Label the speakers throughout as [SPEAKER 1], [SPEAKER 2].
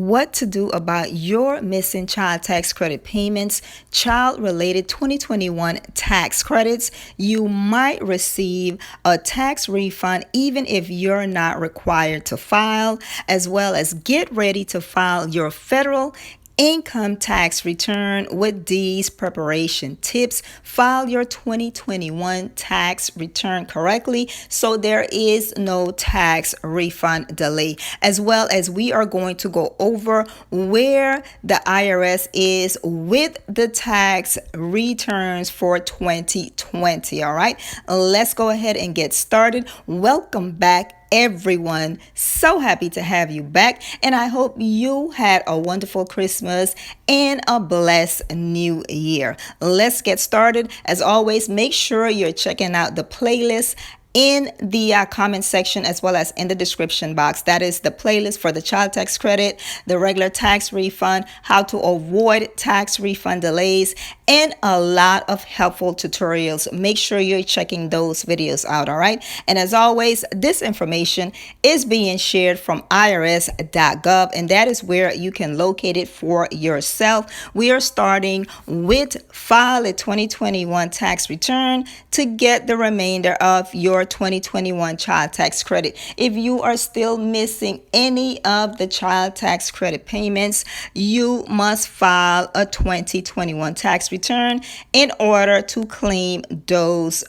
[SPEAKER 1] What to do about your missing child tax credit payments, child-related 2021 tax credits. You might receive a tax refund even if you're not required to file, as well as get ready to file your federal income tax return with these preparation tips. File your 2021 tax return correctly so there is no tax refund delay, as well as we are going to go over where the IRS is with the tax returns for 2020. All right, let's go ahead and get started. Welcome back, everyone. So happy to have you back, and I hope you had a wonderful Christmas and a blessed new year. Let's get started. As always, make sure you're checking out the playlist in the comment section as well as in the description box. That is the playlist for the child tax credit, the regular tax refund, how to avoid tax refund delays, and a lot of helpful tutorials. Make sure you're checking those videos out, all right? And as always, this information is being shared from irs.gov, and that is where you can locate it for yourself. We are starting with file a 2021 tax return to get the remainder of your 2021 child tax credit. If you are still missing any of the child tax credit payments, you must file a 2021 tax return in order to claim those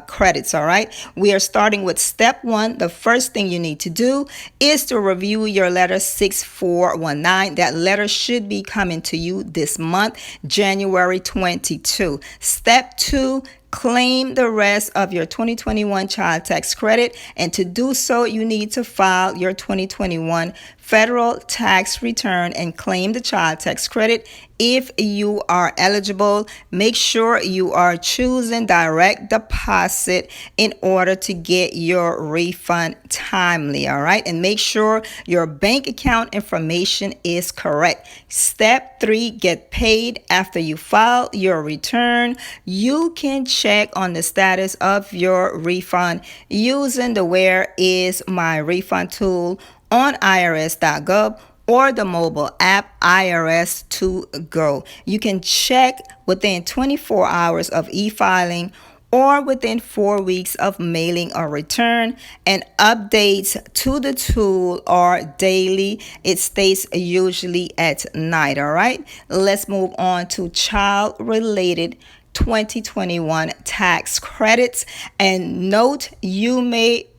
[SPEAKER 1] credits. All right, we are starting with step one. The first thing you need to do is to review your letter 6419. That letter should be coming to you this month, January 22. Step two, claim the rest of your 2021 child tax credit, and to do so you need to file your 2021 federal tax return and claim the child tax credit if you are eligible. Make sure you are choosing direct deposit in order to get your refund timely, all right? And make sure your bank account information is correct. Step three, get paid after you file your return. You can check on the status of your refund using the Where is My Refund tool on irs.gov or the mobile app IRS to Go. You can check within 24 hours of e-filing or within 4 weeks of mailing a return, and updates to the tool are daily. It stays usually at night. All right, let's move on to child related 2021 tax credits. And note, you might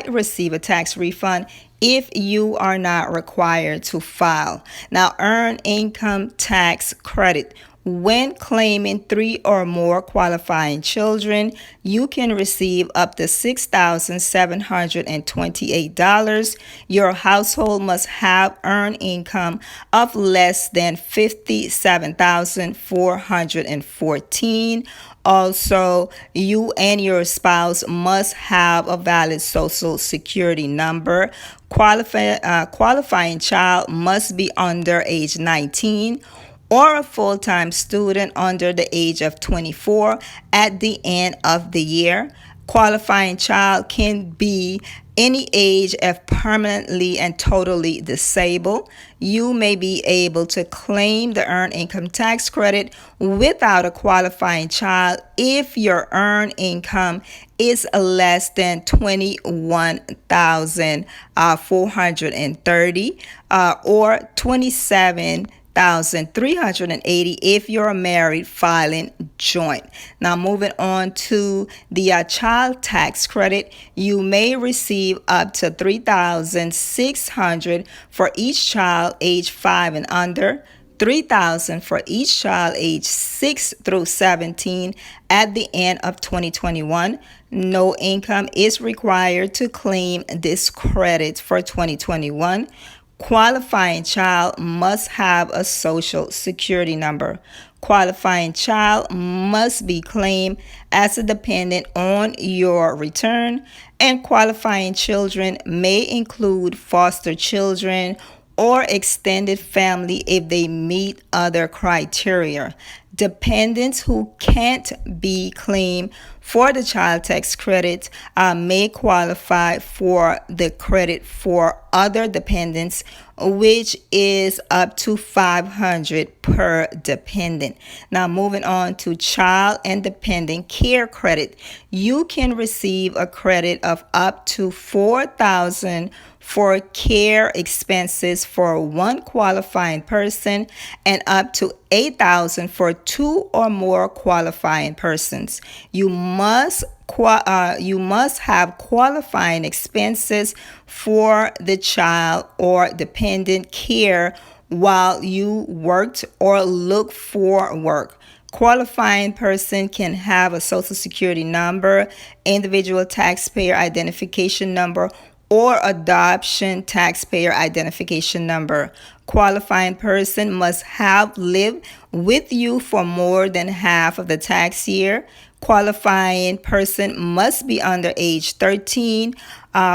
[SPEAKER 1] receive a tax refund if you are not required to file. Now, earned income tax credit. When claiming 3 or more qualifying children, you can receive up to $6,728. Your household must have earned income of less than $57,414. Also, you and your spouse must have a valid social security number. Qualifying child must be under age 19 or a full-time student under the age of 24 at the end of the year. Qualifying child can be any age if permanently and totally disabled. You may be able to claim the earned income tax credit without a qualifying child if your earned income is less than $21,430 or $27,380 if you're married filing joint. Now, moving on to the child tax credit, you may receive up to $3,600 for each child age 5 and under, $3,000 for each child age 6 through 17 at the end of 2021. No income is required to claim this credit for 2021. Qualifying child must have a social security number. Qualifying child must be claimed as a dependent on your return, and qualifying children may include foster children or extended family if they meet other criteria. Dependents who can't be claimed for the child tax credit may qualify for the credit for other dependents, which is up to $500 per dependent. Now, moving on to child and dependent care credit, you can receive a credit of up to $4,000 for care expenses for one qualifying person and up to $8,000 for two or more qualifying persons. You must have qualifying expenses for the child or dependent care while you worked or look for work. Qualifying person can have a social security number, individual taxpayer identification number, or adoption taxpayer identification number. Qualifying person must have lived with you for more than half of the tax year. Qualifying person must be under age 13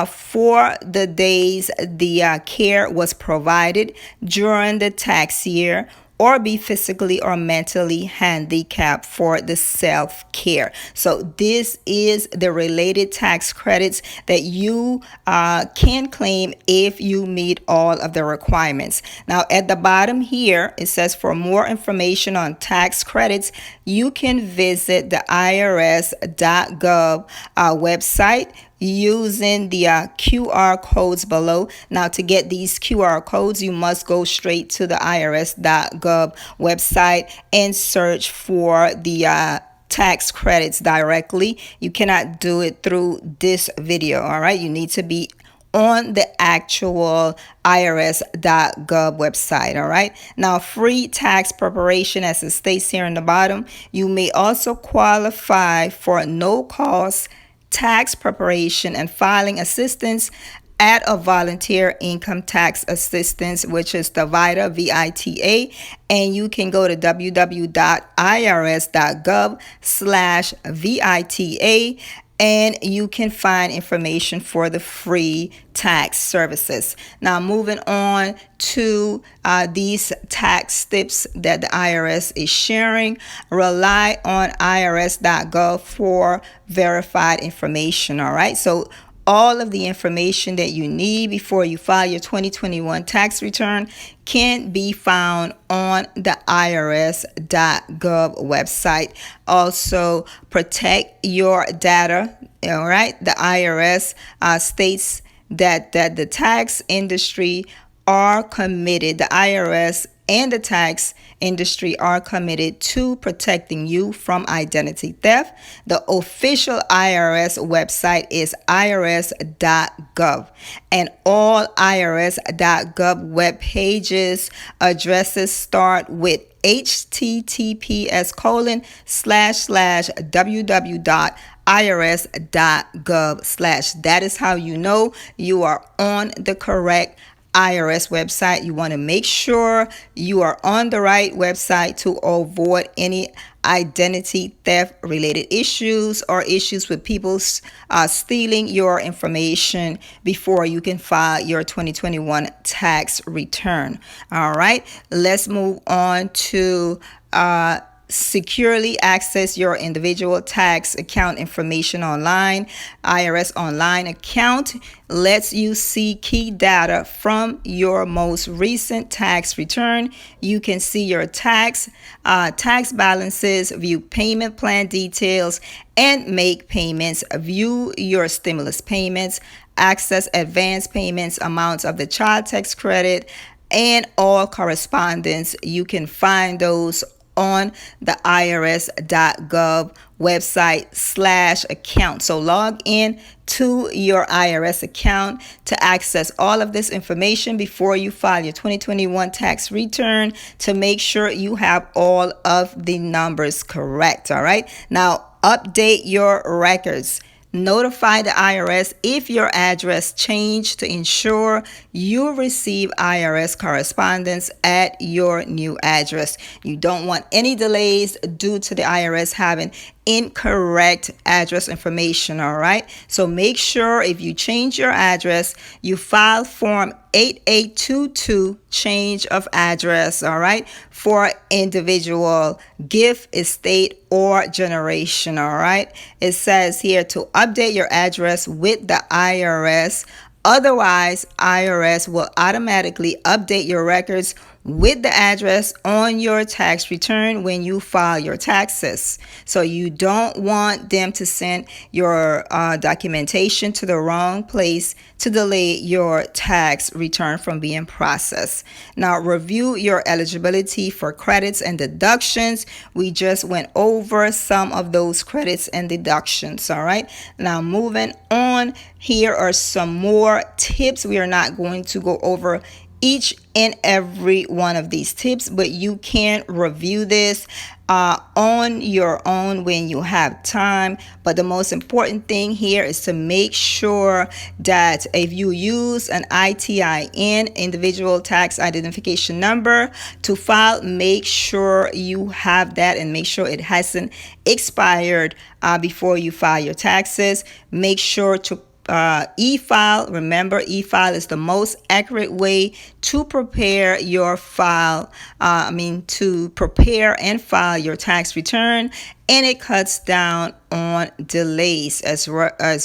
[SPEAKER 1] for the days the care was provided during the tax year, or be physically or mentally handicapped for the self-care. So this is the related tax credits that you can claim if you meet all of the requirements. Now, at the bottom here, it says for more information on tax credits, you can visit the irs.gov website using the QR codes below. Now, to get these QR codes, you must go straight to the irs.gov website and search for the tax credits directly. You cannot do it through this video, all right? You need to be on the actual irs.gov website, all right? Now, free tax preparation, as it states here in the bottom, you may also qualify for no-cost tax preparation and filing assistance at a volunteer income tax assistance, which is the VITA, VITA, and you can go to www.irs.gov/VITA, and you can find information for the free tax services. Now, moving on to these tax tips that the IRS is sharing, rely on irs.gov for verified information, all right? So all of the information that you need before you file your 2021 tax return can be found on the irs.gov website. Also, protect your data, all right? The IRS states that the tax industry are committed, the IRS and the tax industry are committed to protecting you from identity theft. The official IRS website is irs.gov, and all irs.gov web pages addresses start with https://www.irs.gov/. That is how you know you are on the correct IRS website. You want to make sure you are on the right website to avoid any identity theft related issues or issues with people stealing your information before you can file your 2021 tax return. All right, let's move on to securely access your individual tax account information online. IRS Online account lets you see key data from your most recent tax return. You can see your tax balances, view payment plan details, and make payments, view your stimulus payments, access advance payments, amounts of the child tax credit, and all correspondence. You can find those on the irs.gov website/account. So log in to your IRS account to access all of this information before you file your 2021 tax return to make sure you have all of the numbers correct. All right. Now, update your records. Notify the IRS if your address changed to ensure you receive IRS correspondence at your new address. You don't want any delays due to the IRS having incorrect address information. All right, so make sure if you change your address, you file form 8822 change of address. All right, for individual, gift, estate, or generation. All right, it says here to update your address with the IRS. Otherwise, IRS will automatically update your records with the address on your tax return when you file your taxes. So you don't want them to send your documentation to the wrong place to delay your tax return from being processed. Now, review your eligibility for credits and deductions. We just went over some of those credits and deductions. All right, now moving on, here are some more tips. We are not going to go over each and every one of these tips, but you can review this on your own when you have time. But the most important thing here is to make sure that if you use an ITIN, individual tax identification number, to file, make sure you have that and make sure it hasn't expired before you file your taxes. Make sure to e-file. Remember, e-file is the most accurate way to prepare your file. To prepare and file your tax return, and it cuts down on delays as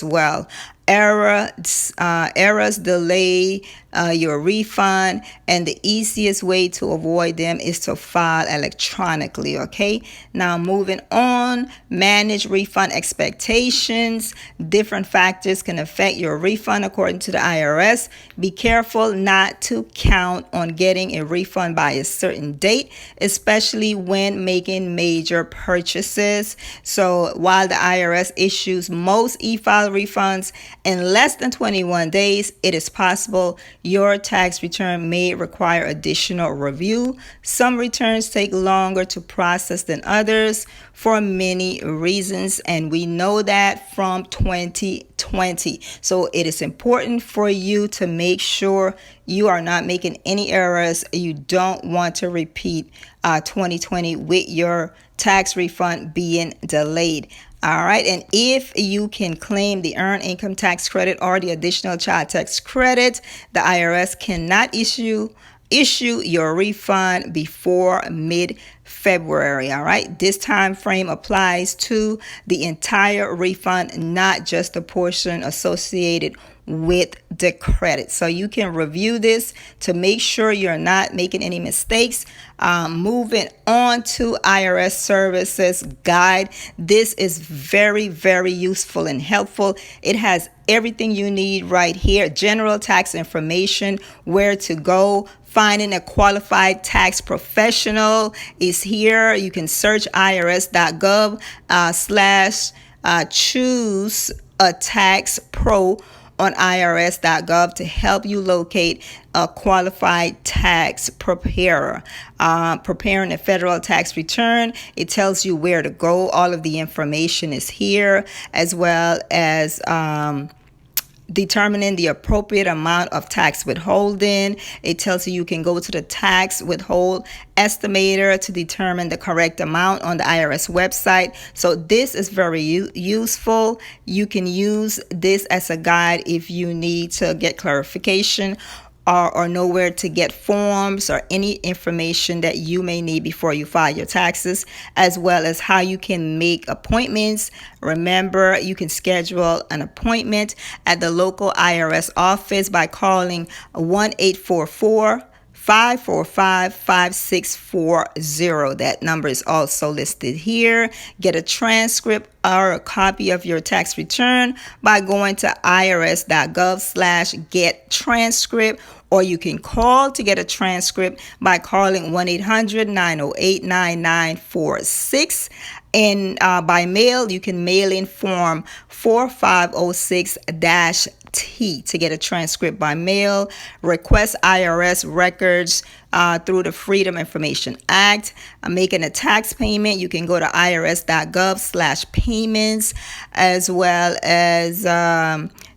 [SPEAKER 1] well. Errors delay your refund, and the easiest way to avoid them is to file electronically. Okay, now moving on, manage refund expectations. Different factors can affect your refund according to the IRS. Be careful not to count on getting a refund by a certain date, especially when making major purchases. So while the IRS issues most e-file refunds in less than 21 days, it is possible your tax return may require additional review. Some returns take longer to process than others for many reasons, and we know that from 2020. So it is important for you to make sure you are not making any errors. You don't want to repeat 2020 with your tax refund being delayed. All right, and if you can claim the earned income tax credit or the additional child tax credit, the IRS cannot issue your refund before mid-February. All right, this time frame applies to the entire refund, not just the portion associated with the credit. So you can review this to make sure you're not making any mistakes. Moving on to IRS Services Guide. This is very, very useful and helpful. It has everything you need right here. General tax information, where to go. Finding a qualified tax professional is here. You can search irs.gov / choose a tax pro on irs.gov to help you locate a qualified tax preparer. Preparing a federal tax return, it tells you where to go. All of the information is here, as well as determining the appropriate amount of tax withholding. It tells you can go to the tax withhold estimator to determine the correct amount on the IRS website. So this is very useful. You can use this as a guide if you need to get clarification or know where to get forms or any information that you may need before you file your taxes, as well as how you can make appointments. Remember, you can schedule an appointment at the local IRS office by calling 1-844-545-5640. That number is also listed here. Get a transcript or a copy of your tax return by going to irs.gov / get transcript, or you can call to get a transcript by calling 1-800-908-9946. And by mail, you can mail in form 4506-T to get a transcript by mail. Request IRS records through the Freedom Information Act. Making a tax payment, you can go to irs.gov / payments, as well as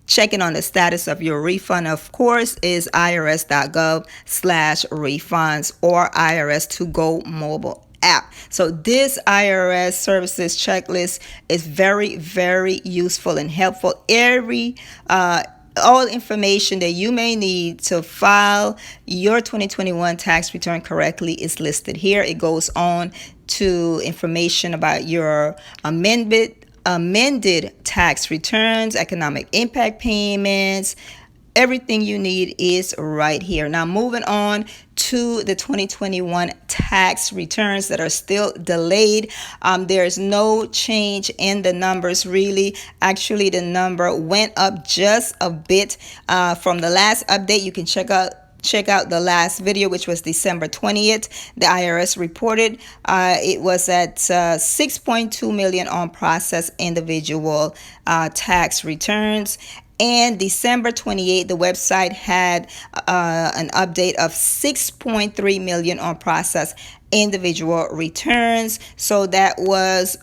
[SPEAKER 1] checking on the status of your refund, of course, is irs.gov / refunds or IRS To Go mobile app. So this IRS services checklist is very, very useful and helpful. All information that you may need to file your 2021 tax return correctly is listed here. It goes on to information about your amended tax returns, economic impact payments. Everything you need is right here. Now, moving on to the 2021 tax returns that are still delayed. There's no change in the numbers really. Actually, the number went up just a bit from the last update. You can check out the last video, which was December 20th. The IRS reported it was at 6.2 million on processed individual tax returns. And December 28th, the website had an update of 6.3 million on processed individual returns. So that was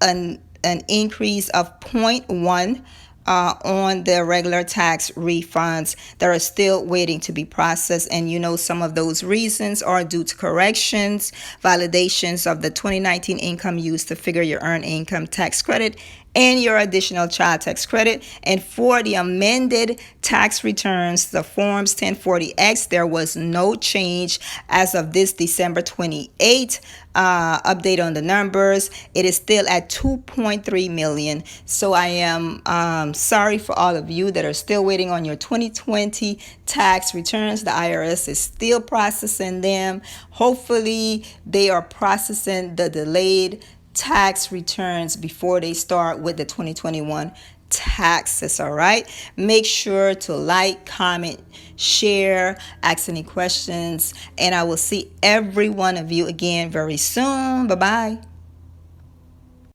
[SPEAKER 1] an increase of 0.1 on the regular tax refunds that are still waiting to be processed. And you know, some of those reasons are due to corrections, validations of the 2019 income used to figure your earned income tax credit and your additional child tax credit. And for the amended tax returns, the forms 1040X, there was no change as of this December 28th update on the numbers. It is still at 2.3 million. So I am sorry for all of you that are still waiting on your 2020 tax returns. The IRS is still processing them. Hopefully they are processing the delayed tax returns before they start with the 2021 taxes. All right, make sure to like, comment, share, ask any questions, and I will see every one of you again very soon. Bye bye.